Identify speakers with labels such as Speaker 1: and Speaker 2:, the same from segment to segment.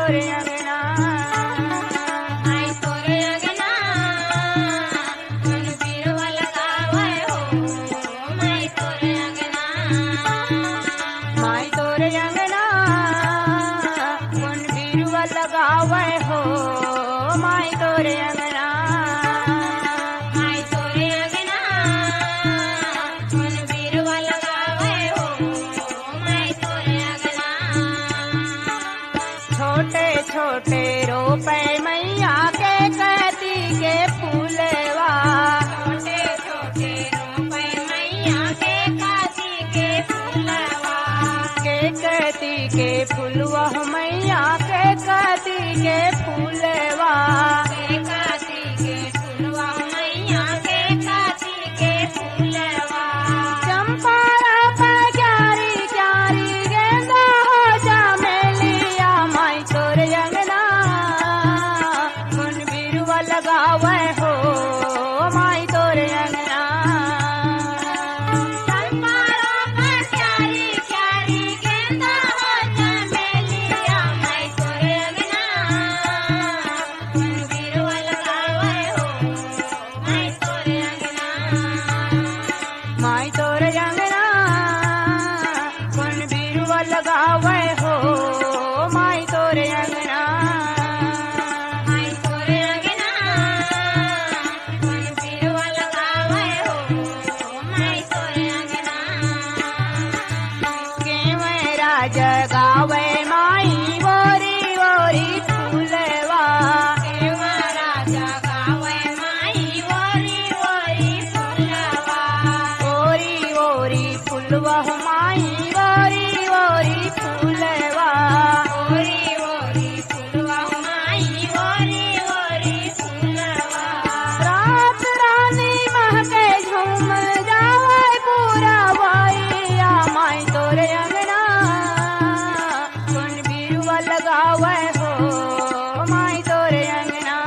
Speaker 1: तोरे अंगना
Speaker 2: माई तोरे अंगना कौन बीरवा लगावे हो माई तोरे अंगना
Speaker 1: माई तोरे अंगना कौन बीरवा लगावे हो माई तोरे अंगना
Speaker 2: माई तोरे अंगना कौन बीरवा लगावे हो माई तोरे अंगना
Speaker 1: छोटे छोटे रोपे मैया के कहती के फूलवा
Speaker 2: छोटे छोटे रोपे मैया के काशी के फूलवा
Speaker 1: के कहती के फूलवा मैया के कहती के फूलवा
Speaker 2: के काशी के फूलवा मैया के काशी के फूलवा
Speaker 1: चंपारा पर क्यारी क्यारी गेंदा हो चमेलिया माई तोरे अंगना कौन बीरवा लगावे हो माई तोरे अंगना
Speaker 2: चंपारा पर क्यारी क्यारी गेंदा हो चमेलिया माई तोरे अंगना कौन बीरवा लगावे हो माई तोरे अंगना
Speaker 1: माई तोरे अंगना कौन बीरवा लगावे हो माई तोरे अंगना
Speaker 2: माई तोरे अंगना कौन बीरवा लगावे हो माई तोरे अंगना
Speaker 1: केवरा जगावे माई वोरी वोरी फूलवा
Speaker 2: केवरा जगावे माई वोरी वोरी फूलवा
Speaker 1: ओरी ओरी फूलवा माई वोरी वोरी फूलवा
Speaker 2: ओरी ओरी फूलवा माई ओरी ओरी फूलवा
Speaker 1: रात रानी महके झूम जावे पूरा भैया माई तोरे अंगना कौन बीरवा लगावे हो माई तोरे अंगना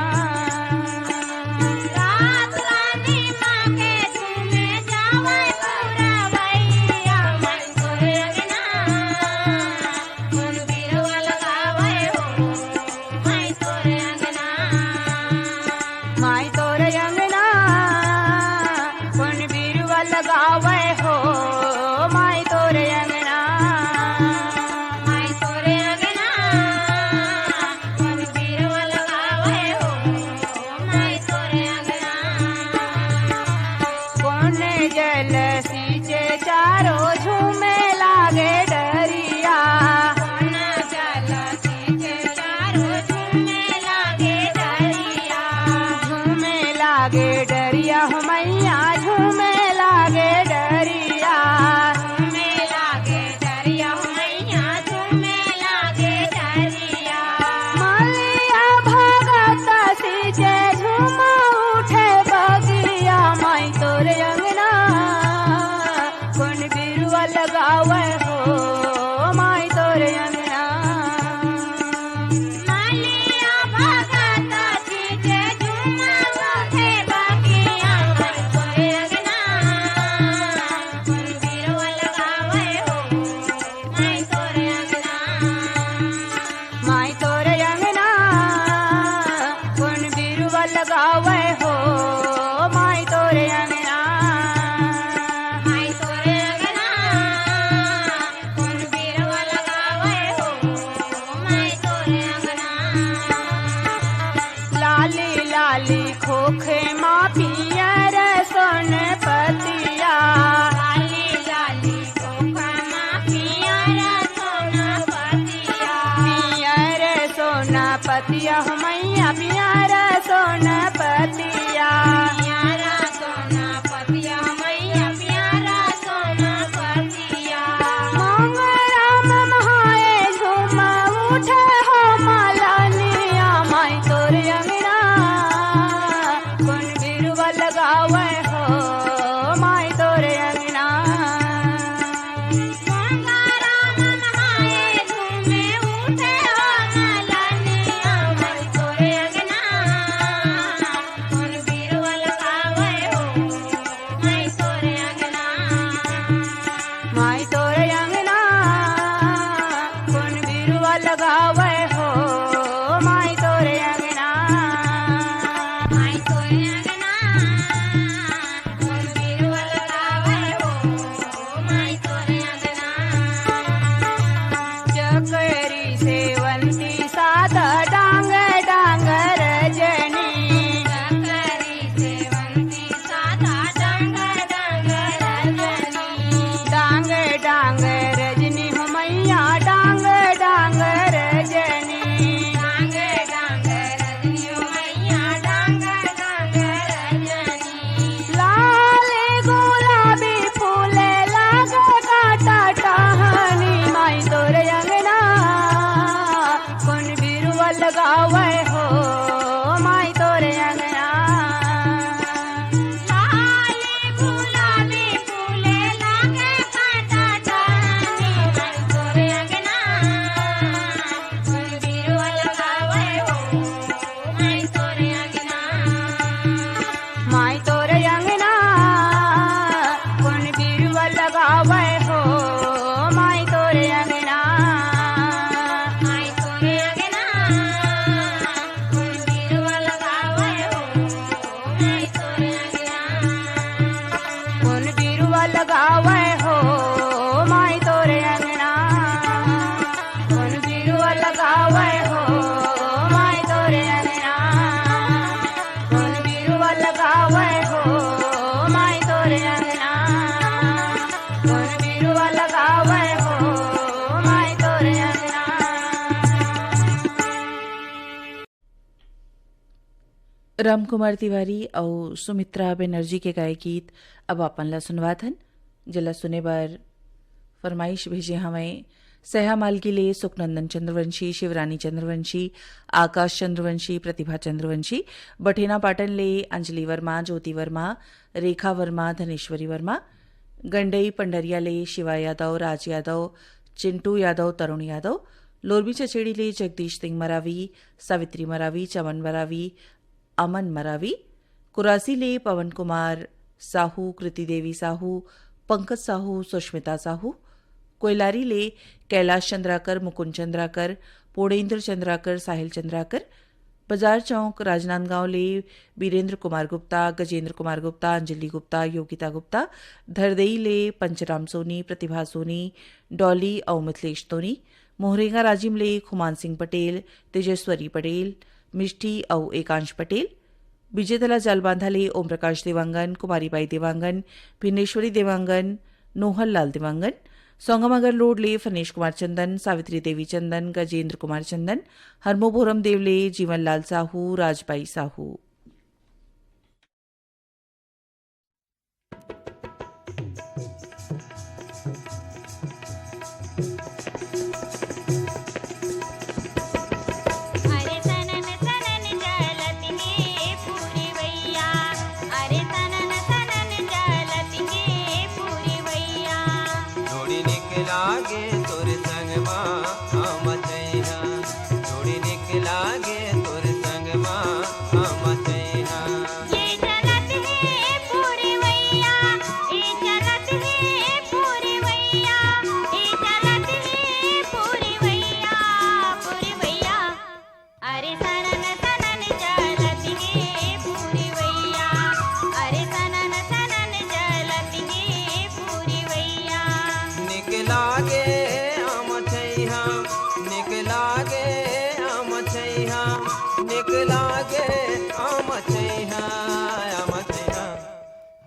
Speaker 2: रात रानी माँ के झूमे जावे पूरा भैया माई तोरे अंगना कौन बीरवा लगावे हो माई तोरे अंगना
Speaker 1: माई तोरे अंगना कौन बीरवा लगावे हो माई तोरे अंगना
Speaker 2: माई तोरे अंगना कौन बीरवा लगावे हो माई तोरे अंगना
Speaker 1: कौन जल सींचे चारो झूमे लागे डरिया
Speaker 2: कौन जल सींचे चारो झूमे लागे डरिया
Speaker 1: झूमे लागे डरिया हो मैया झूमे लागे डरिया
Speaker 2: झूमे लागे डरिया मैया झूमे लागे डरिया
Speaker 1: मालिया भगत सींचे झूम उठे बगिया माई तोरे अंगना कौन बीरवा लगावे हो माई तोरे अंगना
Speaker 2: मालिया भगत सींचे झूम उठे बगिया माई तोरे अंगना कौन बीरवा लगावे हो माई तोरे अंगना
Speaker 1: माई तोरे अंगना कौन बीरवा लगावे हो माई तोरे अंगना
Speaker 2: माई तोरे अंगना कौन बीरवा लगावे हो माई तोरे अंगना
Speaker 1: लाली लाली खोखे माँ पियर सोन पतिया
Speaker 2: लाली लाली खोखा माँ पियर सोना पतिया
Speaker 1: पियर सोना पतिया हो मैया पियर सोना पतिया
Speaker 2: प्यारा सोना पतिया मैया प्यारा सोना पतिया
Speaker 1: मंगराम महाए झूम उठे हो मालानिया माई तोरे अंगना कौन बीरवा लगावे हो माई तोरे अंगना
Speaker 2: मंगराम नहाए झूमे उठे हो मलनिया माई तोरे अंगना कौन बीरवा लगावे हो माई तोरे अंगना
Speaker 1: माई तोरे अंगना कौन बीरवा लगावे हो लगावे हो माई तोरे अंगना
Speaker 2: लाली गुलाबी फूले लागे काटा डाली माई तोरे अंगना फूल बिरुवा लगावे हो माई तोरे अंगना
Speaker 1: माई तोरे अंगना कौन बिरुवा लगावे हो माई तोरे अंगना
Speaker 2: माई तोरे अंगना फूल बिरुवा लगावे हो माई तोरे अंगना
Speaker 1: कौन बिरुवा लगावे हो माई तोरे अंगना कौन बिरुवा लगावे हो माई तोरे अंगना कौन बिरुवा लगावे हो माई तोरे अंगना कौन बिरुवा लगावे हो माई तोरे अंगना
Speaker 3: रामकुमार तिवारी और सुमित्रा बनर्जी के गाए गीत अब अपन ला सुनवाथन जला सुने बार फरमाइश भेजे हमें सहा मालगी ले सुखनंदन चंद्रवंशी शिवरानी चंद्रवंशी आकाश चंद्रवंशी प्रतिभा चंद्रवंशी बठेना पाटन ले अंजलि वर्मा ज्योति वर्मा रेखा वर्मा धनेश्वरी वर्मा गंडई पंडरिया ले शिवा यादव राज यादव चिंटू यादव तरुण यादव लोरबी चचेड़ी ले जगदीश सिंह मरावी सावित्री मरावी चमन मरावी अमन मरावी कुरासी ले पवन कुमार साहू कृति देवी साहू पंकज साहू सुष्मिता साहू कोयलारी ले कैलाश चंद्राकर मुकुंद चंद्राकर पोड़ेंद्र चंद्राकर साहिल चंद्राकर बाजार चौक राजनांदगांव ले बीरेंद्र कुमार गुप्ता गजेंद्र कुमार गुप्ता अंजलि गुप्ता योगिता गुप्ता धरदेई ले पंचराम सोनी प्रतिभा सोनी डॉली और मिथिलेश सोनी मोहरेगा राजिम ले खुमान सिंह पटेल तेजस्वरी पटेल मिष्टी और एकांश पटेल विजयतला जालबांधा ले ओम प्रकाश देवांगन कुमारीबाई देवांगन भिन्नेश्वरी देवांगन नोहल लाल देवांगन सौंगामगर रोड ले फनेश कुमार चंदन सावित्री देवी चंदन गजेंद्र कुमार चंदन हरमोभोरम देवले जीवन लाल साहू राजबाई साहू
Speaker 2: अरे सनन सनन जलती है पूरी वैया अरे सनन सनन जलती है पूरी वैया
Speaker 4: जोड़ी निकलागे तोर संग माँ हम चैना जोड़ी निकलागे तोर संग माँ हम चैना
Speaker 2: ये चलत है पूरी वैया ये चलत है पूरी वैया ये चलत है पूरी वैया अरे सनन सनन जलती है पूरी वैया अरे सनन सनन जलती है पूरी वैया
Speaker 4: निकलागे हम छैहा निकलागे हम छैहा निकलागे हम छैहा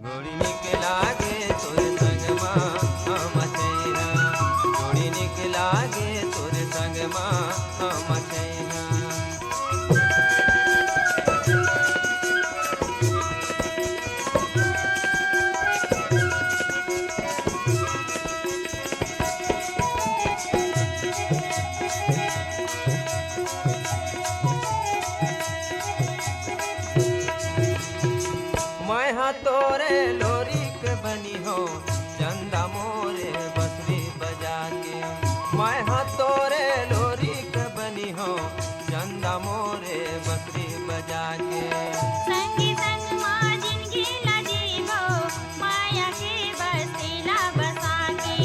Speaker 4: जोड़ी निकलागे तोर संग माँ हम छैहा जोड़ी निकलागे तोर संग माँ हम छैहा मैं हाँ तोरे लोरी के बनी हो चंदा मोरे बसरी बजा के मैं हाँ तोरे लोरी के बनी हो चंदा मोरे बसरी बजा के
Speaker 2: संगी संग माँ जिनगी लजीबो माया के बसीला बसा के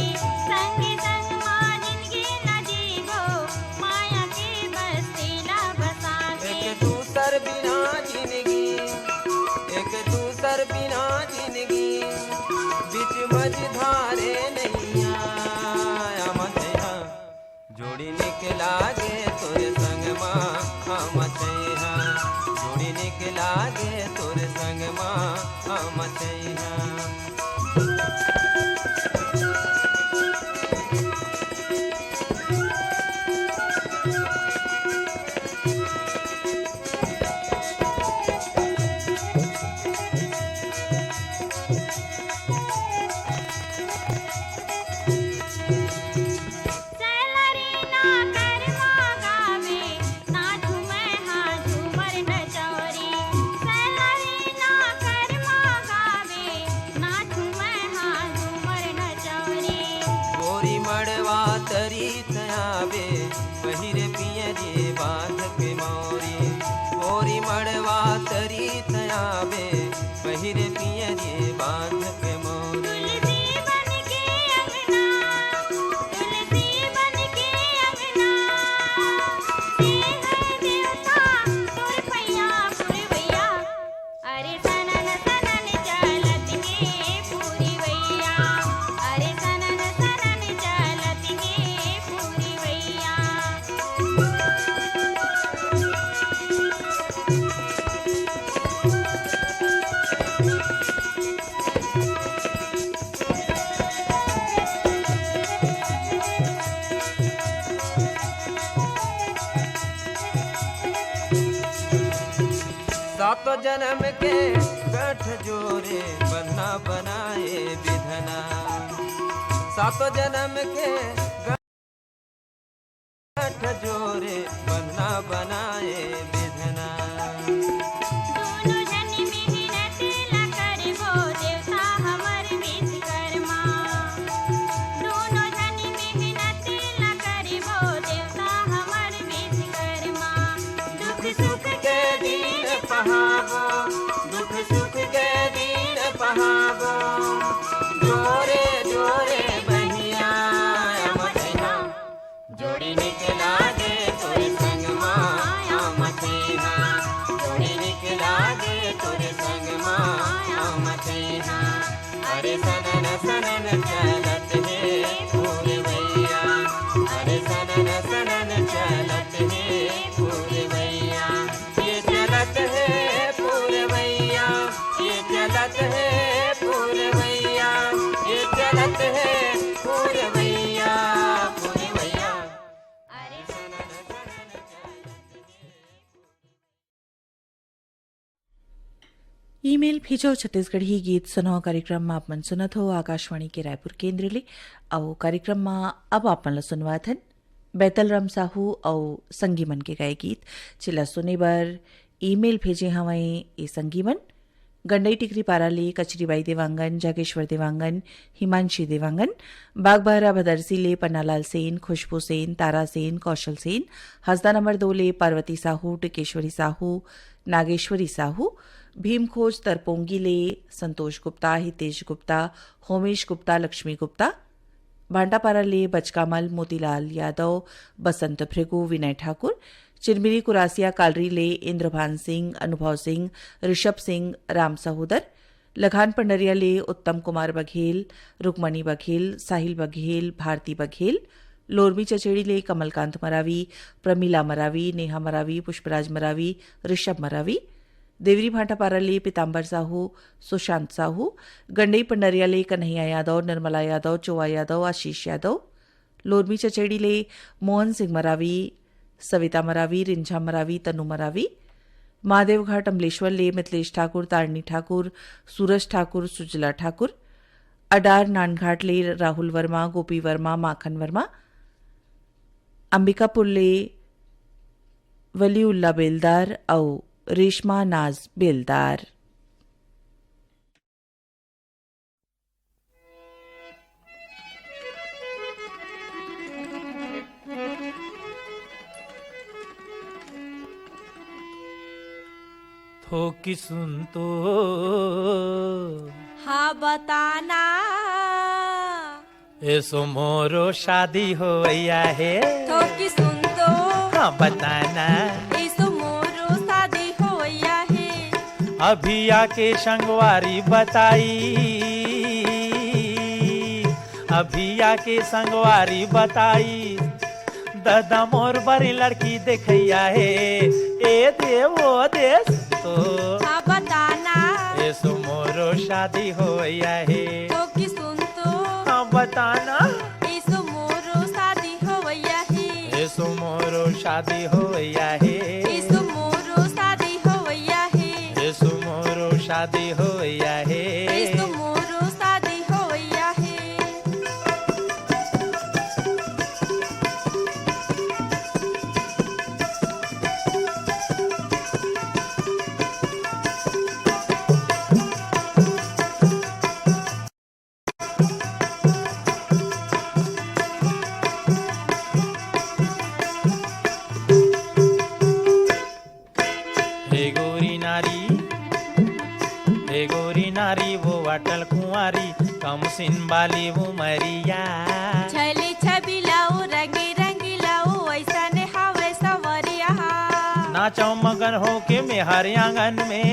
Speaker 2: संगी संग माँ जिनगी लजीबो माया के बसीला बसा के
Speaker 4: एक दूसर बिना जिंदगी एक दूसर बिना जिंदगी बीच मझधारे नहीं आया मथैया जोड़ी निकलागे तोरे संग माँ हम छैहा जोड़ी निकलागे तोरे संग माँ हम छैहा
Speaker 2: सैलरी ना कर गावे ना
Speaker 4: सातों जन्म के गठ जोरे बंधना बनाए विधना सातों जन्म के गठ जोरे बंधना बनाए विधना
Speaker 2: दोनों जन मेहनत ला करबो देवता हमर विश्वकर्मा दोनों जन मेहनत ला करबो देवता हमर विश्वकर्मा दुख सुख
Speaker 4: के दिन पहावो दुख सुख के दिन पहावो जोरे जोरे बहिया मथैना जोड़ी निकला दे तोरे संग माया मथैना जोड़ी निकला दे तोरे संग माया मथैना अरे सनन सनन चलत है पूरवैया अरे सनन सनन चलत है पूरवैया ये चलत है पूरवैया ये चलत है पूरवैया ये चलत है पूरवैया पूरवैया
Speaker 2: अरे
Speaker 3: ईमेल भेजो छत्तीसगढ़ी गीत सुनो कार्यक्रम में आपमन सुनत हो आकाशवाणी के रायपुर केंद्र ले और कार्यक्रम में अब आपमन ला सुनवाथन बैतलराम साहू और संगीमन के गाय गीत चिला सुने बर ईमेल भेजे हवै ए संगीमन गंडई टिकरी पाराले कचरीबाई देवांगन जागेश्वर देवांगन हिमांशी देवांगन बागबहरा भदरसी ले पन्नालाल सेन खुशबू सेन तारा सेन कौशल सेन हसदा नंबर 2 ले पार्वती साहू टिकेश्वरी साहू नागेश्वरी साहू भीमखोज तरपोंगी ले संतोष गुप्ता हितेश गुप्ता होमेश गुप्ता लक्ष्मी गुप्ता भांटापारा ले बचकामल मोतीलाल यादव बसंत भृगु विनय ठाकुर चिरमिरी कुरासिया कालरी ले इंद्रभान सिंह अनुभव सिंह ऋषभ सिंह राम सहोदर लखान पंडरिया ले उत्तम कुमार बघेल रुक्मणी बघेल साहिल बघेल भारती बघेल लोरमी चचेड़ी ले कमलकांत मरावी प्रमीला मरावी नेहा मरावी पुष्पराज मरावी ऋषभ मरावी देवरी भाटापारा ले पीताम्बर साहू सुशांत साहू गंडई पंडरिया ले कन्हैया यादव निर्मला यादव चोवा यादव आशीष यादव लोरमी चचेड़ी ले मोहन सिंह मरावी सविता मरावी रिंझा मरावी तनु मरावी महादेवघाट अमलेश्वर ले मिथिलेश ठाकुर तारणी ठाकुर सूरज ठाकुर सुजला ठाकुर अडार नानघाट ले राहुल वर्मा गोपी वर्मा माखन वर्मा अंबिकापुर ले वलीउल्ला बेलदार और रेशमा नाज बेलदार।
Speaker 5: थोकी सुन तो
Speaker 2: हाँ बताना
Speaker 5: ऐसो मोरो शादी हो है
Speaker 2: तो कि सुन तो
Speaker 5: हाँ बताना
Speaker 2: इसो मोरो शादी होया है
Speaker 5: अभी आके संगवारी बताई अभी आके संगवारी बताई दादा मोर बड़ी लड़की देखैया है ए देवो देश तो
Speaker 2: हाँ बताना
Speaker 5: ऐसो मोरो शादी होया है
Speaker 2: तो कि सुन तो
Speaker 5: हाँ बताना
Speaker 2: इसो मोरो शादी होया है
Speaker 5: ऐसो मोरो शादी होया है
Speaker 2: इसो मोरो शादी होया है
Speaker 5: ऐसो मोरो शादी होया है
Speaker 2: इसो मोरो शादी होया है
Speaker 5: नारी वो अटल कुंवारी कम सिन बाली वो मरिया
Speaker 2: छली छबी लाओ रंगी रंगी लाओ ऐसा ने हावे सवरिया
Speaker 5: नाचो मगन हो के मेहर आंगन में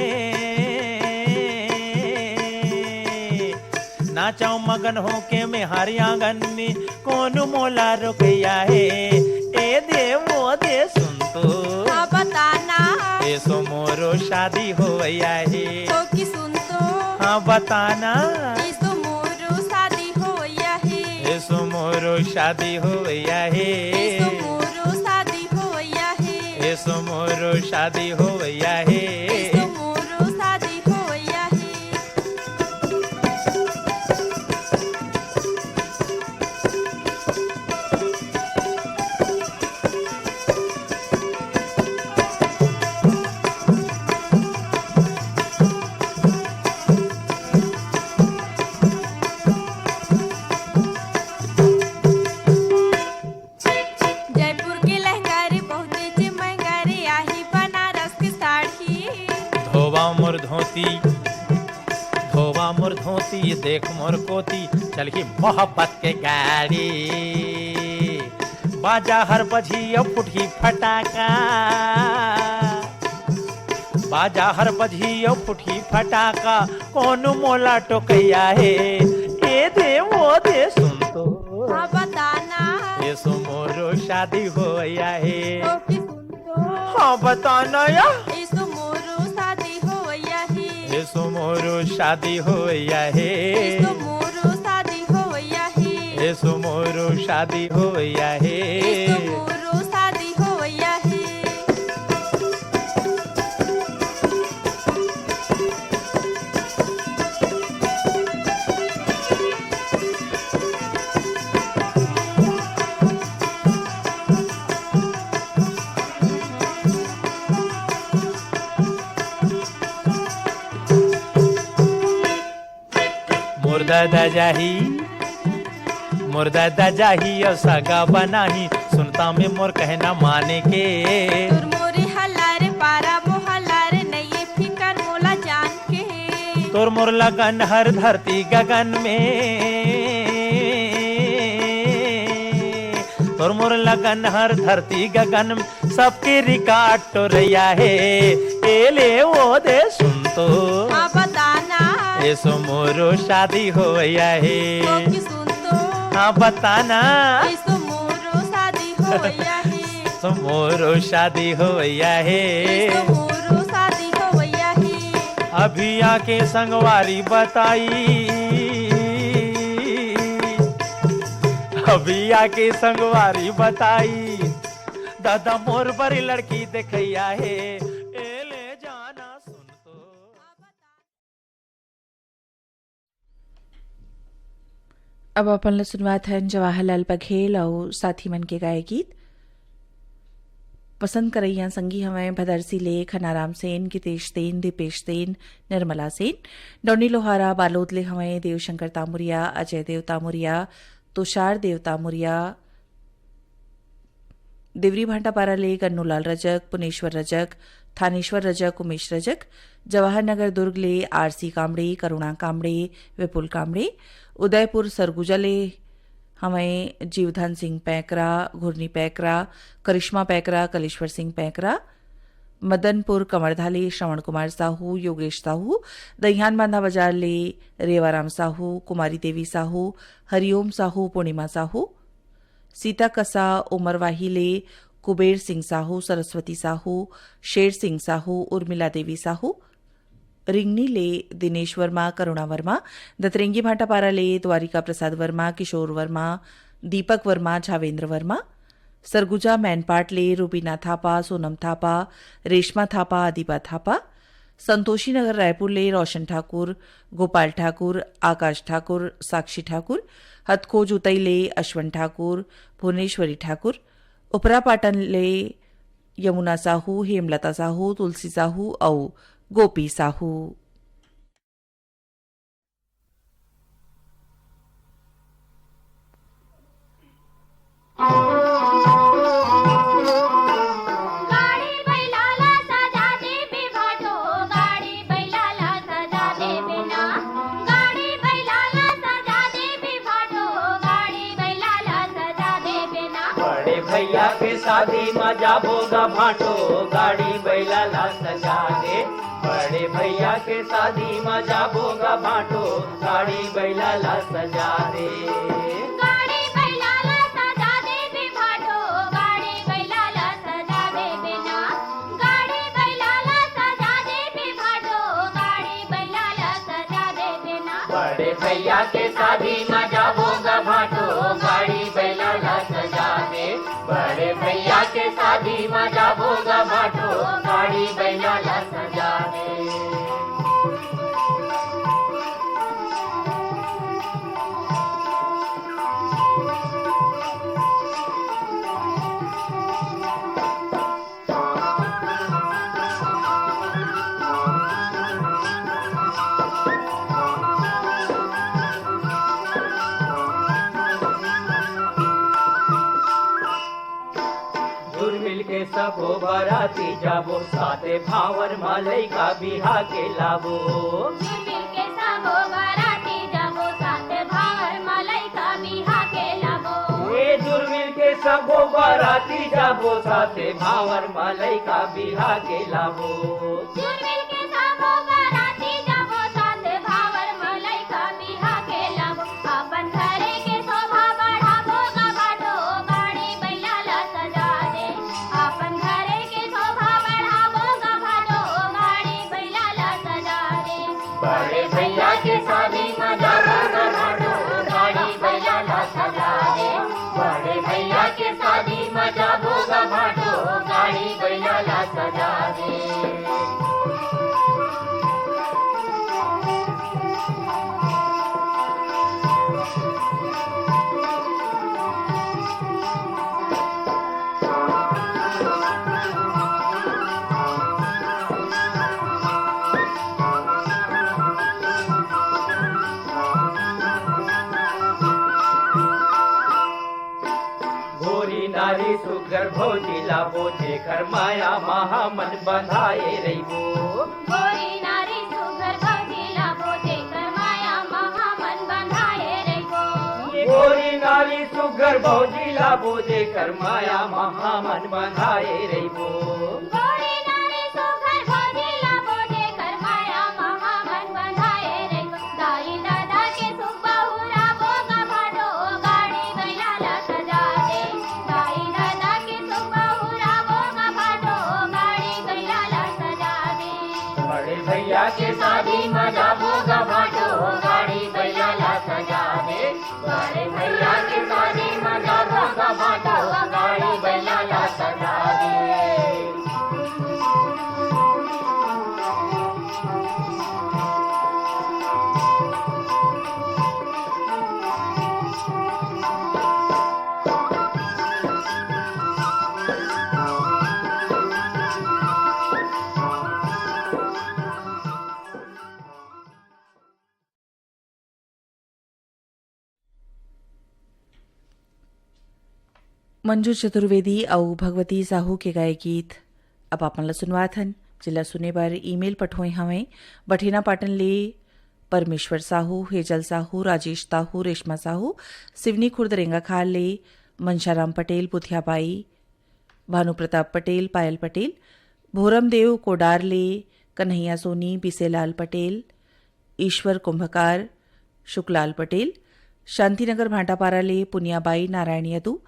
Speaker 5: नाचो मगन हो के मेहर आंगन में कौन मोला रुकया है ए देवो दे सुन तो
Speaker 2: हाँ बताना
Speaker 5: ऐसो मोरो शादी होया है
Speaker 2: तो कि सुन तो
Speaker 5: हाँ बताना
Speaker 2: इसो मोरो शादी होया है
Speaker 5: ऐसो मोरो शादी होया है
Speaker 2: इसो मोरो शादी होया है
Speaker 5: ऐसो मोरो शादी होया है
Speaker 2: इसो मोरो
Speaker 5: धोवा मोर धोती, धोवा मोर धोती, देख मोर कोती, चल ही मोहब्बत के गाड़ी। बाजा हर बजिया फुटही फटाका, बाजा हर बजिया फुटही फटाका, कौन मोला टोकैया है, ए दे वो दे सुन तो,
Speaker 2: हाँ बताना
Speaker 5: ये सो मोरो शादी होया है,
Speaker 2: तो कि सुन तो,
Speaker 5: हाँ बताना या,
Speaker 2: इसो मोरो शादी होया ही,
Speaker 5: ये सो मोरो शादी होया है,
Speaker 2: इसो मोरो शादी होया ही,
Speaker 5: ये सो मोरो शादी होया है।
Speaker 2: इसो मोरो शादी होया ही।
Speaker 5: मुर्दा जाही, मुर्दा जाही और सगा बनाही, सुनता में मोर कहना माने के,
Speaker 2: तुर मोरे हलारे पारा मोहलारे नहीं फिकर मोला जान के,
Speaker 5: तोर मोर लगन हर धरती गगन में, तोर मोर लगन हर धरती गगन में, सबके रिकॉर्ड तो रैया है, ए ले वो दे सुन तो,
Speaker 2: हाँ बताना
Speaker 5: ए सो मोरो शादी होया है,
Speaker 2: तो कि सुन तो,
Speaker 5: हाँ बताना,
Speaker 2: इसो मोरो शादी होया ही,
Speaker 5: सो मोरो शादी होया है।
Speaker 2: इसो मोरो शादी होया ही।
Speaker 5: अभी आके संगवारी बताई, अभी आके संगवारी बताई, दादा मोर बड़ी लड़की देखैया है, ए ले जाना सुन तो।
Speaker 3: अब अपन ला सुनवात हन जवाहरलाल बघेल और साथी मन के गाए गीत। पसंद करैया संगी हमें भदरसी लेख, हनाराम सेन, गितेश सेन, दीपेश सेन, निर्मला सेन, डोनी लोहारा, बालोदले हमें देवशंकर तामुरिया, अजय देव तामुरिया, तुषार देव तामुरिया, देवरी भांटापारा लेक, अन्नूलाल रजक, पुनेश्वर रजक, थानेश्वर रजक, उमेश रजक, जवाहर नगर दुर्ग ले, आरसी कामड़े, करुणा कामड़े, विपुल कामड़े, उदयपुर सरगुजा ले हमें जीवधन सिंह पैकरा, घुरनी पैकरा, करिश्मा पैकरा, कलेश्वर सिंह पैकरा, मदनपुर कमरधाले श्रवण कुमार साहू, योगेश साहू, दहियान बांधा बाजार ले रेवाराम साहू, कुमारी देवी साहू, हरिओम साहू, पूर्णिमा साहू, सीता कसा उमरवाही ले कुबेर सिंह साहू, सरस्वती साहू, शेर सिंह साहू, उर्मिला देवी साहू, रिंगनी ले दिनेश वर्मा, करुणा वर्मा, दतरेंगी भाटापारा ले द्वारिका प्रसाद वर्मा, किशोर वर्मा, दीपक वर्मा, झावेंद्र वर्मा, सरगुजा मैनपाट ले रूबीना थापा, सोनम थापा, रेशमा थापा, अदीबा थापा, संतोषी नगर रायपुर ले रोशन ठाकुर, गोपाल ठाकुर, आकाश ठाकुर, साक्षी ठाकुर, हथखोज उतई ले अश्वन ठाकुर, भुवनेश्वरी ठाकुर, उपरा पाटन ले यमुना साहू, हेमलता साहू, तुलसी साहू और गोपी साहू।
Speaker 2: गाड़ी बैलाला सजा दे बिभाटो, गाड़ी बैलाला सजा दे बिना, गाड़ी बैलाला सजा दे बिभाटो, गाड़ी बैलाला सजा दे बिना।
Speaker 6: बड़े भैया के शादी में जाबोगा भाटो, गाड़ी बैलाला सजा दे। बड़े भैया के शादी में जाबोगा भाटो, गाड़ी बैलाला सजा दे।
Speaker 2: गाड़ी बैलाला सजा दे बिभाटो, गाड़ी बैलाला सजा दे बिना, गाड़ी बैलाला सजा दे बिभाटो, गाड़ी बैलाला सजा दे बिना।
Speaker 6: बड़े भैया के शादी में जाबोगा भाटो, गाड़ी बैलाला सजा दे। बड़े भैया के शादी में जाबोगा भाटो, गाड़ी बैलाला सजा दे। जाबो बाराती जाबो साथे भावर मलई का बिहा के लाबो
Speaker 2: जुर्मिल के सबो बाराती जाबो साथे भावर मलाई का बिहा के लाबो
Speaker 6: ए जुर्मिल के सबो बाराती जाबो साथे भावर मलई का बिहा के लाबो
Speaker 2: जुर्मिल के सबो बाराती जाबो साथे भावर मलाई का बिहा के लाबो अपन घरे के शोभा बढ़ाबो गभाटो गाड़ी बैलाला सजा दे अपन घरे के शोभा बढ़ाबो गभाटो गाड़ी बैलाला सजा दे
Speaker 6: बड़े भैया के शादी में जाबो गभाटो गाड़ी बैलाला सजा दे बड़े भैया के शादी में जाबो गभाटो गाड़ी बैलाला सजा दे गोरी नारी सुगर भौजी लाबो जेकर माया महामन बंधाए रहिबो
Speaker 2: गोरी नारी सुघर भौजी लाबो जेकर माया महामन बंधाए रहिबो
Speaker 6: गोरी नारी सुगर भौजी लाबो जेकर माया महामन बंधाए रहिबो
Speaker 2: गोरी नारी सुघर भौजी लाबो जेकर माया महामन बंधाए रहिबो दाई दादा के सुख बहुराबो गभाटो गाड़ी बैलाला सजा दे दाई दादा के सुख बहुराबो गभाटो गाड़ी बैलाला सजा दे
Speaker 6: बड़े भैया के शादी में जाबो गभाटो गाड़ी बैलाला सजा दे बड़े भैया के शादी में जाबो गभाटो गाड़ी बैलाला सजा दे
Speaker 3: मंजू चतुर्वेदी और भगवती साहू के गाए गीत अब आपन सुनवात हन जिला सुने बार ईमेल पठोए हमें बठेना पाटन ले परमेश्वर साहू हेजल साहू राजेश साहू रेशमा साहू सिवनी खुर्द रेंगा खाल ले मनशाराम पटेल पुथियाबाई भानु प्रताप पटेल पायल पटेल भोरमदेव कोडार ले कन्हैया सोनी बिसेलाल पटेल ईश्वर कुंभकार शुक्लाल पटेल शांतिनगर भाटापारा ले पुनियाबाई नारायण यदु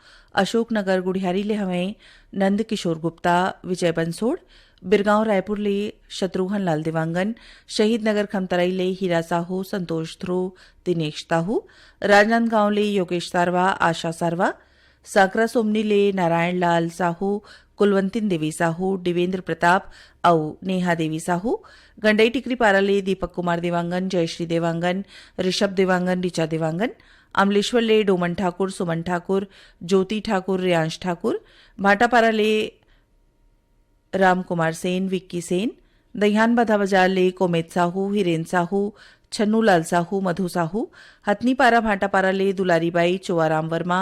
Speaker 3: अशोकनगर गुढ़ियारी ले हमें नंद किशोर गुप्ता विजय बंसोड़ बिरगांव रायपुर ले शत्रुघ्न लाल दिवांगन शहीद नगर खमतराई ले हीरा साहू संतोष ध्रुव दिनेश साहू राजनांदगांव ले योगेश सारवा आशा सारवा साकरा सोमनी ले नारायण लाल साहू कुलवंतिन देवी साहू दिवेंद्र प्रताप और नेहा देवी साहू गंडई टिकरी पारा ले दीपक कुमार देवांगन जयश्री देवांगन ऋषभ देवांगन ऋचा देवांगन अमलेश्वर ले डोमन ठाकुर सुमन ठाकुर ज्योति ठाकुर रियांश ठाकुर भाटापारा ले राम कुमार सेन विक्की सेन दहियान बाधा बाजार ले कोमेत साहू हिरेन साहू छन्नू लाल साहू मधु साहू हथनीपारा भाटापारा ले दुलारीबाई चोआराम वर्मा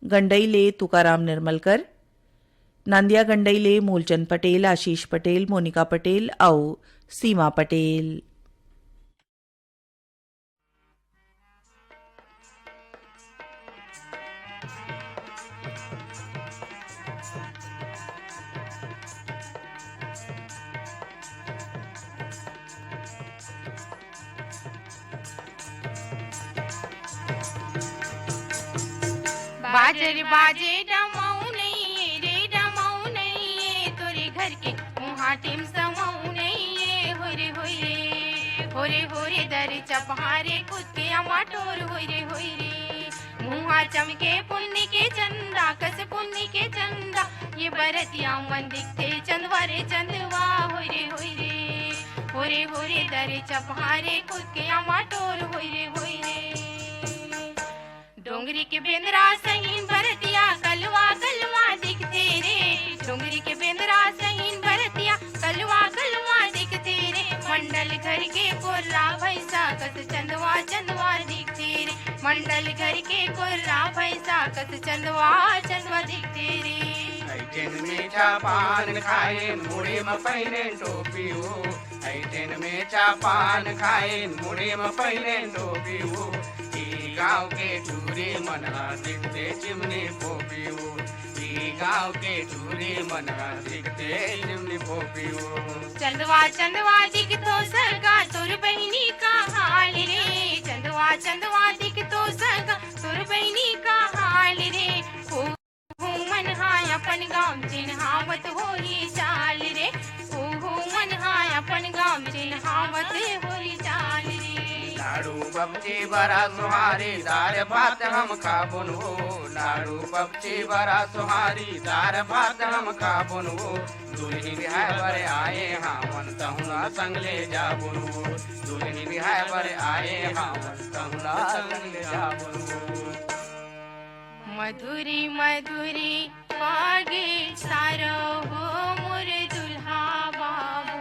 Speaker 3: गंडई ले तुकाराम निर्मलकर नांदिया गंडई ले मूलचंद पटेल आशीष पटेल मोनिका पटेल और सीमा पटेल।
Speaker 1: बाजर बाजे डमाऊ नहीं रे डमाऊ नहीं तोरे घर के मुहा टिम समाऊ नहीं हो रे दर चपहारे खुद के अमाटोर हो रे मुहा चमके पुण्य के चंदा कस पुण्य के चंदा ये बरतिया मन दिखते चंदवारे चंदवा हो रे दर चपहारे खुद के अमाटोर हो रे डोंगरी के बेंदरा सहीन भरतिया कलवा कलवा दिखते रे डोंगरी के बेंदरा सहीन भरतिया कलवा कलवा दिखते रे मंडल घर के कोर्रा भैसा कस चंदवा चंदवा दिखते रे मंडल घर के कुर्रा भैंसा कस चंदवा चंदवा दिखते रे
Speaker 7: ऐटेन मीठा पान खाए मुड़ी में पहने टोपी हो ऐटेन मीठा पान खाए मुड़ी में पहने टोपी हो ई गाँव के टूरी मनवा दिखते चिमनी पोपी हो ई गाँव के टूरी मनवा दिखते चिमनी पोपी हो
Speaker 1: चंदवा चंदवा दिख तो सगा तोर बहनी का हाल रे चंदवा चंदवा दिख तो सगा तोर बहनी का हाल रे हो मन हाय अपन गाँव चिन्हावत होली चाल रे हो मन हाय अपन गाँव चिन्हावत होली चाल रे
Speaker 7: लाडू पबची बड़ा सुहारी दार भात हम खाबुन हो लाडू पबची बड़ा सुहारी दार भात हम खाबुन हो दुल्हनी बिहार पर आए हमन तहुना संग ले जाबुन हो दुल्हनी बिहार पर आए हमन तहुना संग ले जाबुन हो
Speaker 1: मधुरी मधुरी पागे सारो हो मोर दुल्हा बाबू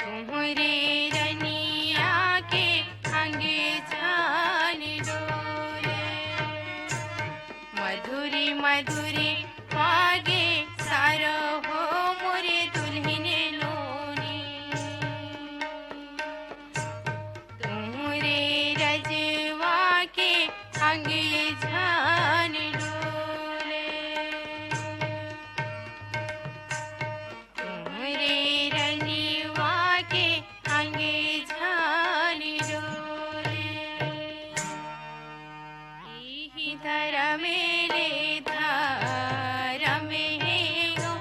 Speaker 1: तुमरे रनिया के अंगे जान डोले मधुरी मधुरी पागे सारो हो मोर दुल्हने लोनी तुमरे रजवा के अंगे जान डोले तुमरे रनिवा के अंगे जान डोले ही धर्म ले धर्म है गो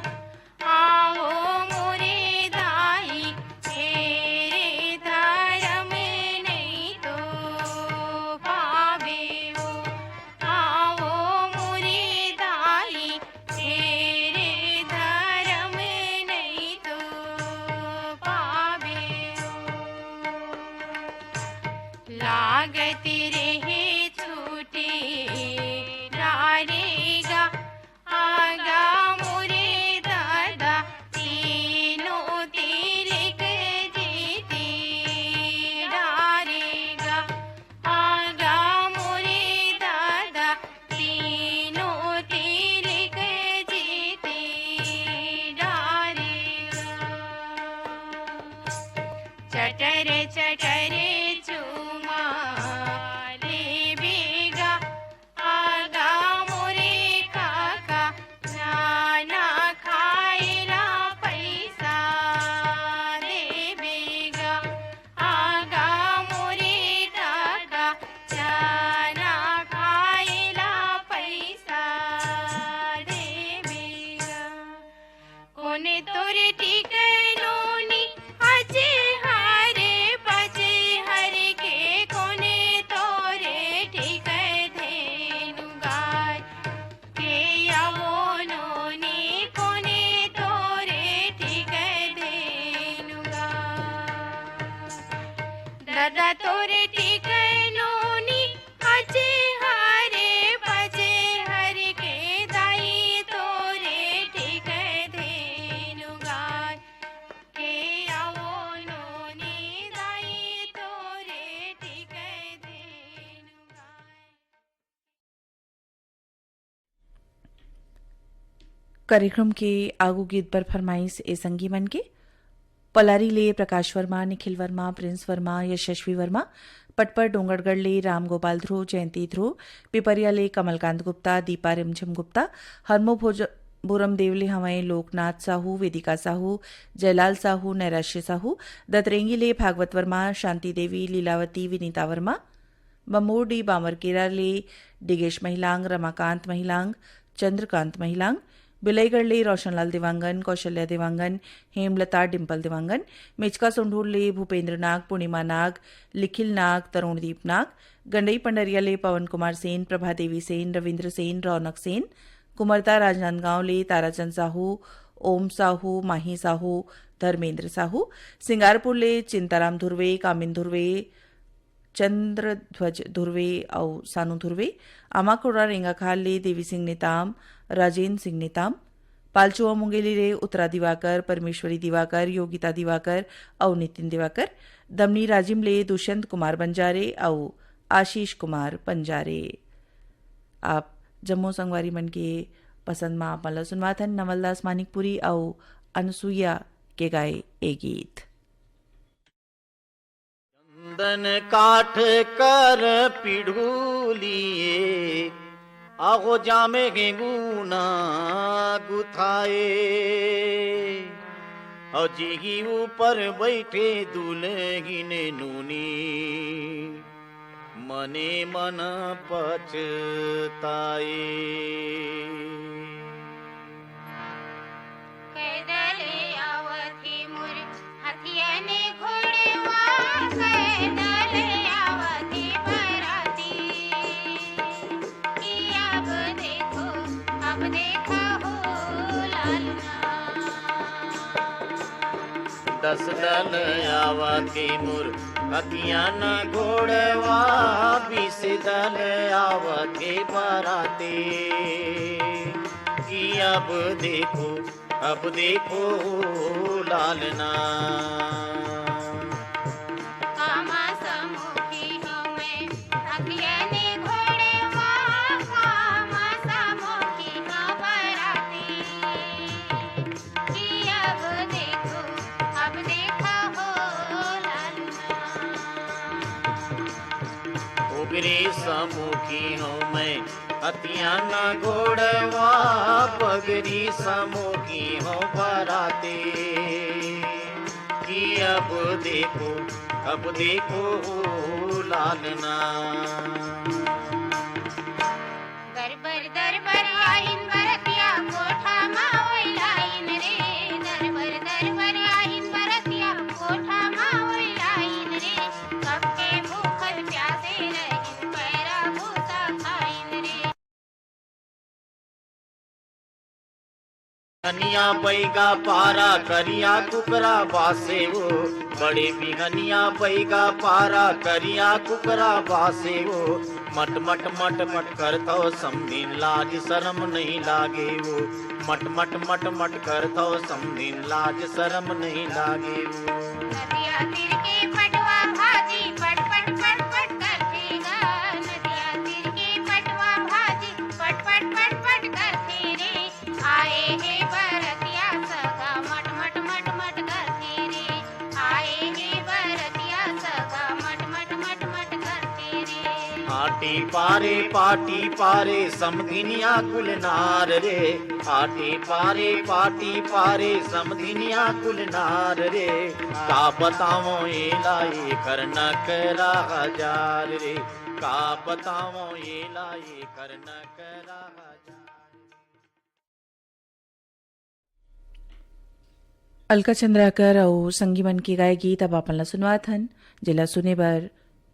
Speaker 1: आओ मोरे दाई तेरे धर्म नहीं तो पावे हो आओ मोरे दाई तेरे धर्म नहीं तो पावे हो लागत रहे छूटे डारेगा आगा मोरे दादा तीनों तेरे के जीते डारेगा आगा मोरे दादा तीनों तेरे के जीते डारेगा चटर चटर चुमा ले बेगा आगा मोरे काका जाना खाएला पैसा दे बेगा आगा मोरे काका जाना खाएला पैसा दे बेगा कोने तोरे टिकलोनी अजे हारे बजे हर के कोने तोरे ठीक धेनु गाय के आवोनोनी कोने तोरे ठीक धेनु गाय दादा तोरे टिकलोनी अजे हारे बजे हर के दाई तोरे ठीक धेनु गाय के आवोनोनी दाई तोरे ठीक धेनु गाय
Speaker 3: कार्यक्रम के आगू गीत पर फरमाइश ए संगी मन के पलारी ले प्रकाश वर्मा निखिल वर्मा प्रिंस वर्मा यशस्वी वर्मा पटपर डोंगरगढ़ ले राम गोपाल ध्रुव जयंती ध्रुव पिपरिया ले कमलकांत गुप्ता दीपा रिमझिम गुप्ता हरमो बोरम देवले हवाएं लोकनाथ साहू वेदिका साहू जयलाल साहू नैराश्य साहू दतरेंगी ले भागवत वर्मा शांति देवी लीलावती विनीता वर्मा बमोडी बामरकेरा ले डिगेश महिलांग रमाकांत महिलांग चंद्रकांत महिलांग बिलईगढ़ ले रोशनलाल देवांगन कौशल्या देवांगन हेमलता डिम्पल देवांगन मेचका सोंढूर ले भूपेंद्र नाग पूर्णिमा नाग लिखिल नाग तरुणदीप नाग गंडई पंडरिया ले पवन कुमार सेन प्रभा देवी सेन रविंद्र सेन रौनक सेन कुमरता राजनांदगांव ले ताराचंद साहू ओम साहू माही साहू धर्मेंद्र साहू सिंगारपुर ले चिंताराम धुर्वे कामिन धुर्वे चंद्रध्वज धुर्वे और सानू धुर्वे आमाकोड़ा रेंगाखाल ले देवी सिंह नेताम राजेंद्र सिंह नेताम पालचुआ मुंगेली रे उत्तरा दिवाकर, परमेश्वरी दिवाकर, योगिता दिवाकर और नितिन दिवाकर। दमनी राजिम ले दुष्यंत कुमार बंजारे और आशीष कुमार पंजारे। आप जम्मू संगवारी मन के पसंद में आप मला सुनवाथन नवलदास मानिकपुरी और अनसुईया के गाए ए गीत।
Speaker 5: चंदन काठ कर पिढ़ूलिए आगो जामे गेगुना गुथाए और जीगी ऊपर बैठे दुल्हन नूनी मने मन पछताए।
Speaker 1: कैदले आवती मुर हथियाने घोड़ेवा, कैदले आवती बराती। कि अब देखो हो लालना।
Speaker 5: 10 दल आवती मुर हथियाना घोड़वा, 20 दल आवते बराते। कि अब देखो लालना।
Speaker 1: कामा समुखी हमें हथियाने घोड़ेवा, कामा समुखी हम बराती। कि अब देखो हो लालना।
Speaker 5: उगरी समुखी हूँ मैं हथियाना घोड़वा, पगरी समुखी हूँ बराते। कि अब देखो लालना।
Speaker 1: दरबर आइन बरतिया कोठा मावई लाइन रे। दरबर आइन बरतिया कोठा मावई लाइन रे। कब के भूखल प्यासे रहिन पैरा भूसा खाइन रे।
Speaker 5: हनिया बैगा पारा करिया कुकरा बासे वो, बड़े बिहनिया बैगा पारा करिया कुकरा बासे वो। मट मट मट मट करतो समझिन लाज शरम नहीं लागे वो। मट मट मट मट करतो समझिन लाज शरम नहीं लागे वो।
Speaker 1: नदिया तीर के पटवा भाजी पट पट पट पट करतेगा। नदिया तीर के पटवा भाजी पट पट पट पट करते रे। आए हे बरतिया सगा मट मट मट मट करते रे। आए हे बरतिया सगा मट मट मट मट करते रे।
Speaker 5: पाटी पारे समधिनिया कुलनार रे। पाटी पारे समधिनिया कुलनार रे। का बतावो ये लाई करना करा हजार रे। का बतावो ये लाई करना करा हजार।
Speaker 3: अलका चंद्राकर और संगीमन की गाय गीत अब आपला सुनवाथन। जिला सुने बर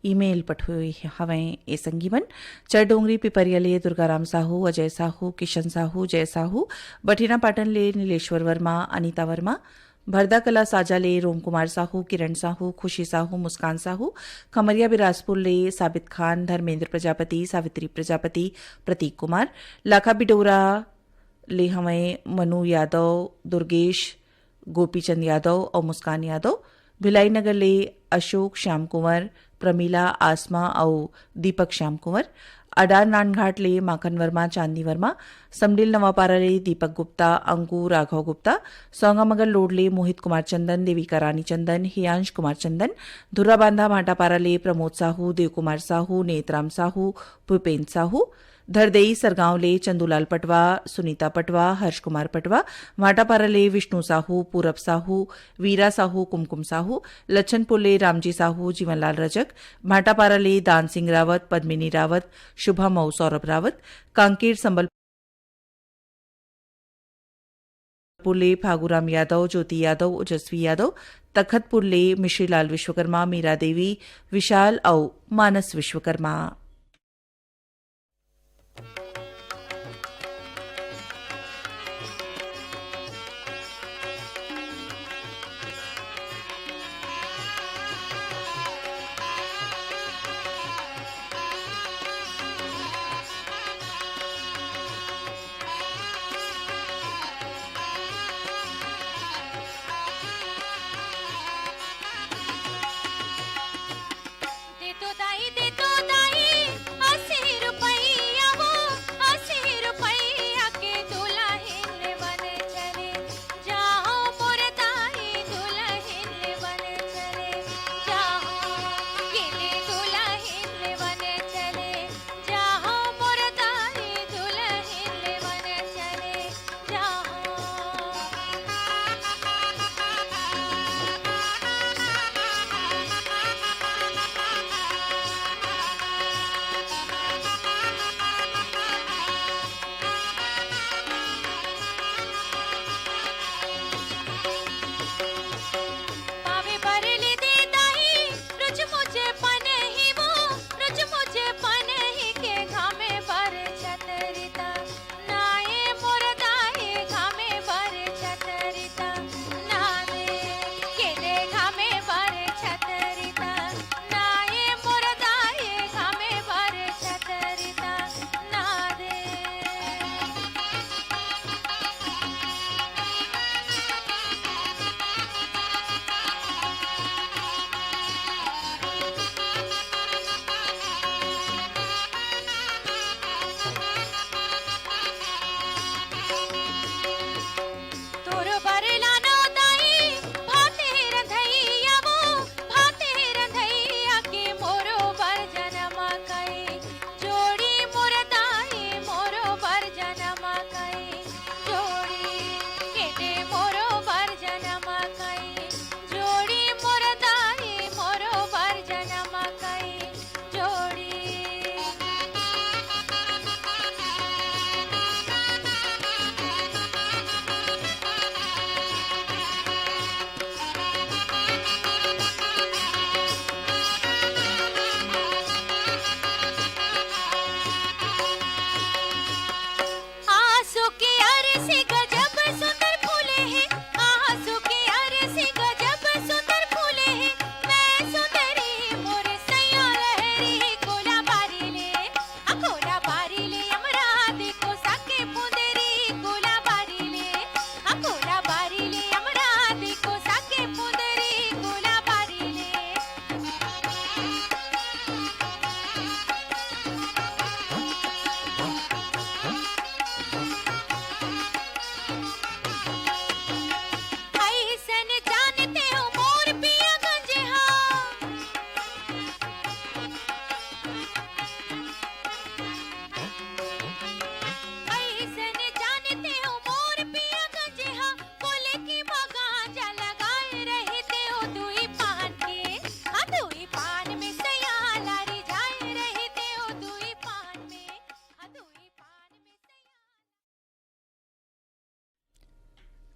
Speaker 3: ईमेल पठोई हवें ए संगीमन चरडोंगरी पिपरियले दुर्गाराम साहू, अजय साहू, किशन साहू, जय साहू, बठिना पाटन ले नीलेश्वर वर्मा, अनीता वर्मा, भरदा कला साजा ले रोम कुमार साहू, किरण साहू, खुशी साहू, मुस्कान साहू, खमरिया बिरासपुर ले साबित खान, धर्मेंद्र प्रजापति, सावित्री प्रजापति, प्रतीक कुमार, लाखा बिडोरा ले हमें मनु यादव, दुर्गेश, गोपीचंद यादव और मुस्कान यादव, भिलाई नगर ले अशोक श्याम कुंवर, प्रमीला, आसमा और दीपक श्याम कुंवर, अडार नानघाट ले माखन वर्मा, चांदी वर्मा, समडिल नवापारा ले दीपक गुप्ता, अंकु राघव गुप्ता, सौंगामगर लोड ले मोहित कुमार चंदन, देविका रानी चंदन, हियांश कुमार चंदन, धुर्रा बांधा भाटापारा ले प्रमोद साहू, देव कुमार साहू, नेतराम साहू, भूपेन्द्र साहू, धरदेई सरगांव ले चंदूलाल पटवा, सुनीता पटवा, हर्ष कुमार पटवा, भाटापारा ले विष्णु साहू, पूरब साहू, वीरा साहू, कुमकुम साहू, लच्छनपुर ले रामजी साहू, जीवनलाल रजक, भाटापारा ले दान सिंह रावत, पद्मिनी रावत, शुभम और सौरभ रावत, कांकेर संबलपुर ले फागुराम यादव, ज्योति यादव, ओजस्वी यादव, तखतपुर ले मिश्रीलाल विश्वकर्मा, मीरा देवी, विशाल और मानस विश्वकर्मा।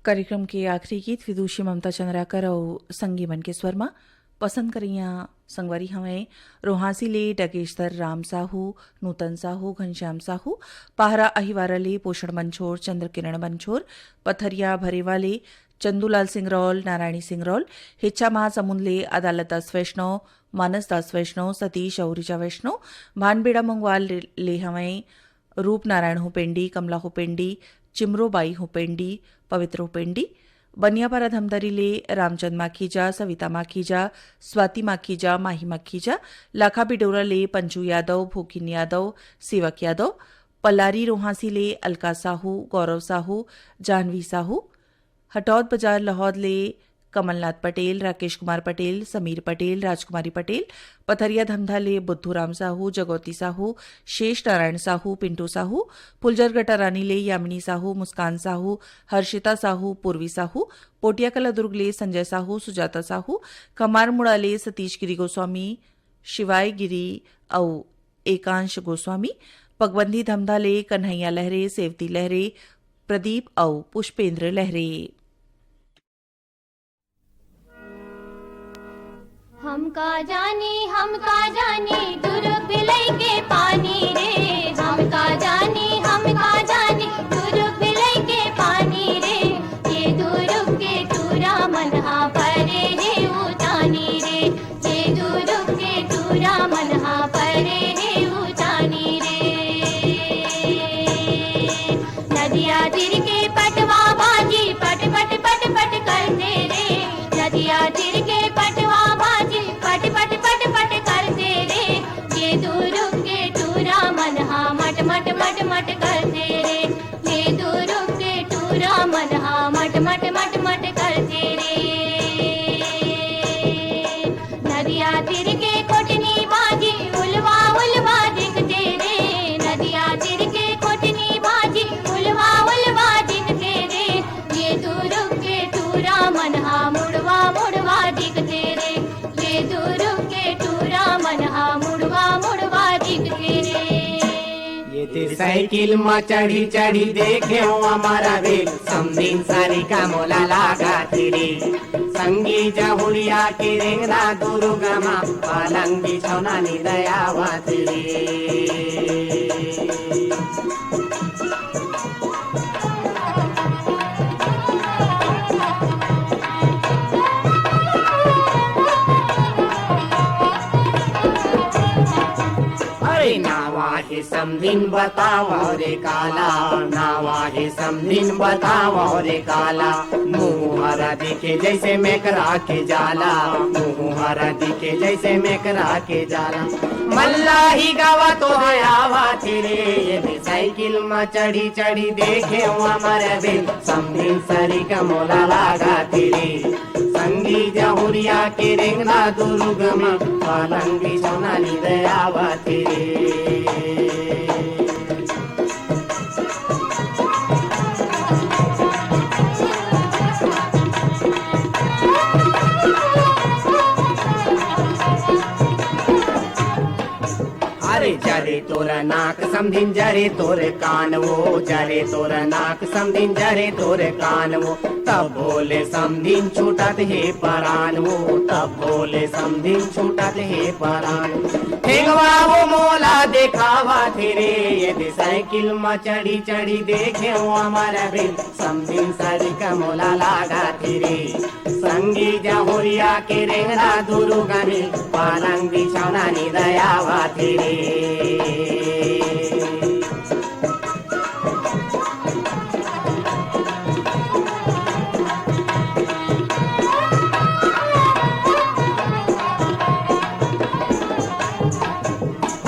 Speaker 3: कार्यक्रम के आखिरी गीत विदुषी ममता चंद्राकर और संगी मन के स्वर में पसंद करिया संगवारी हमें रोहासी ले डगेश्वर राम साहू, नूतन साहू, घनश्याम साहू, पाहरा अहिवारा ले पोषण मंछोर, चंद्र किरण मंछोर, पथरिया भरेवाले चंदूलाल सिंगरौल, नारायणी सिंगरौल, हिच्चा महासमुंद ले अदालत दास वैष्णव, मानस दास वैष्णव, सतीश और ऋचा वैष्णव, भानबेड़ा मंगवाल ले हमें रूप नारायण हुपेंडी, कमला हुपेंडी, चिमरोबाई हुपेंडी, पवित्र हुपेंडी, बनियापारा धमदरी ले रामचंद माखीजा, सविता माखीजा, स्वाति माखीजा, माही माखीजा, लाखा बिडोरा ले पंचू यादव, भूखिन यादव, सेवक यादव, पलारी रोहासी ले अलका साहू, गौरव साहू, जाह्नवी साहू, हटौद बाजार लाहौद ले कमलनाथ पटेल, राकेश कुमार पटेल, समीर पटेल, राजकुमारी पटेल, पथरिया धमधा ले बुद्धूराम साहू, जगौती साहू, शेष नारायण साहू, पिंटू साहू, फुलजर गटारानी ले यामिनी साहू, मुस्कान साहू, हर्षिता साहू, पूर्वी साहू, पोटिया कला दुर्ग ले संजय साहू, सुजाता साहू, कमारमुड़ा ले सतीश गिरी गोस्वामी, शिवाय गिरी और एकांश गोस्वामी, पगबंदी धमधा ले कन्हैया लहरे, सेवती लहरे, प्रदीप और पुष्पेंद्र लहरे।
Speaker 2: हम का जानी दुर्ग बिलई के पानी रे, हम का जानी दुर्ग बिलई के पानी रे, ये दुर्ग के तूरा मनहा परे है उतानी रे, ये दुर्ग के तूरा मनहा परे है उतानी रे। नदिया तीर के पटवा बाजी पट पट पट पट करते रे, नदिया तीर के पटवा पट पट पट पट करते रे, ये दुर्ग के टूरा मनहा मट मट मट मट करते रे, ये दुर्ग के टूरा मनहा मट मट मट मट करते रे। नदिया तीर के कोटनी बाजी उलवा उलवा दिखते रे, नदिया तीर के कोटनी बाजी उलवा उलवा दिखते रे, ये दुर्ग के टूरा मनहा मुड़वा मुड़वा दिखते रे, ये दुर्ग के टूरा मनहा मुड़वा मुड़वा दिखते रे।
Speaker 8: ये ते साइकिल में चढ़ी चढ़ी देखे हो हमारा बेल, समदिन सारी का मोला लागा तेरे, संगी जहुरिया के रेंगना दुर्गा माँ, पालंग बिछौना नी दयावा तेरे। नावा है समदिन बतावा रे काला, नावा है समदिन बतावा रे काला, मुहरा दिखे जैसे मेकरा के जाला, मुहरा दिखे जैसे मेकरा के जाला, मल्लाही गावा तो है आवा तेरे, ये साइकिल में चढ़ी चढ़ी देखे हमारे बिल, समदिन सरी का मोला लागा तेरे, संगी जहुरिया के रेंगना दुर्ग में, पालंग बिछौना नी दयावा तेरे। अरे जरे तोरा नाक समधिन जरे तोरे कान वो, जरे तोरा नाक समधिन जरे तोरे कान वो, तब बोले समधिन छूटत हे परान वो, तब बोले समधिन छूटत हे परान। ठेंगवा वो मोला देखावा तेरे, ये साइकिल में चढ़ी चढ़ी देखे वो हमारा बिल, समधिन सरी का मोला लागा तेरे, संगी जहुरिया के रेंगना दुर्गा में, पालंग बिछौना नी दयावा तेरे।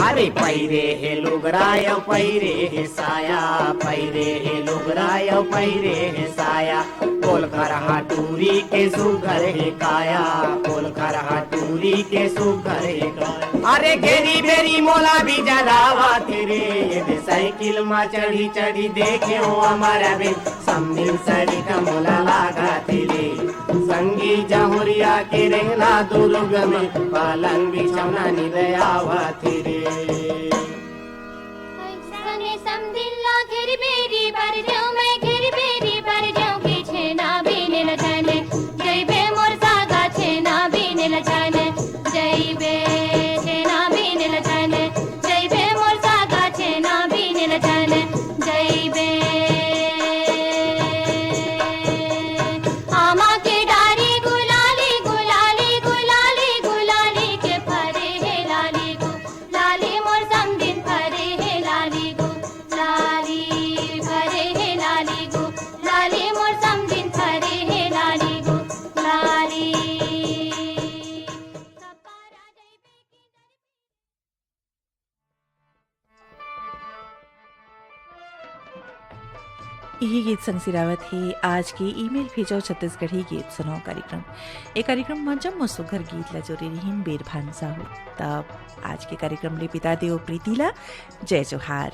Speaker 8: अरे पैरे हे लुगराय पैरे हे साया, पैरे हे लुगराय पैरे हे साया, बोल कर हाटूरी के सुघर हे काया, बोल कर हाटूरी के सुघर हे काया। अरे घेरी बेरी मोला भी जलावा तेरे, ये साइकिल में चढ़ी चढ़ी देखे हो हमारा बिल, समदिन सरी का मोला लागा तेरे, संगी जहुरिया के रेंगना दुर्ग में, पालंग बिछौना नी दयावा तेरे।
Speaker 2: सने समदिन ला घेर बेरी बर जाऊं मैं, घेर बेरी बर जाऊं के छेना
Speaker 3: यही गीत संग सिरावत है आज के ईमेल भेजो छत्तीसगढ़ी गीत सुनो कार्यक्रम। एक कार्यक्रम में जब सुघर गीत ला जोरे रहीन बेर भानसा हो तब आज के कार्यक्रम ले पिता देव प्रीतिला जय जोहार।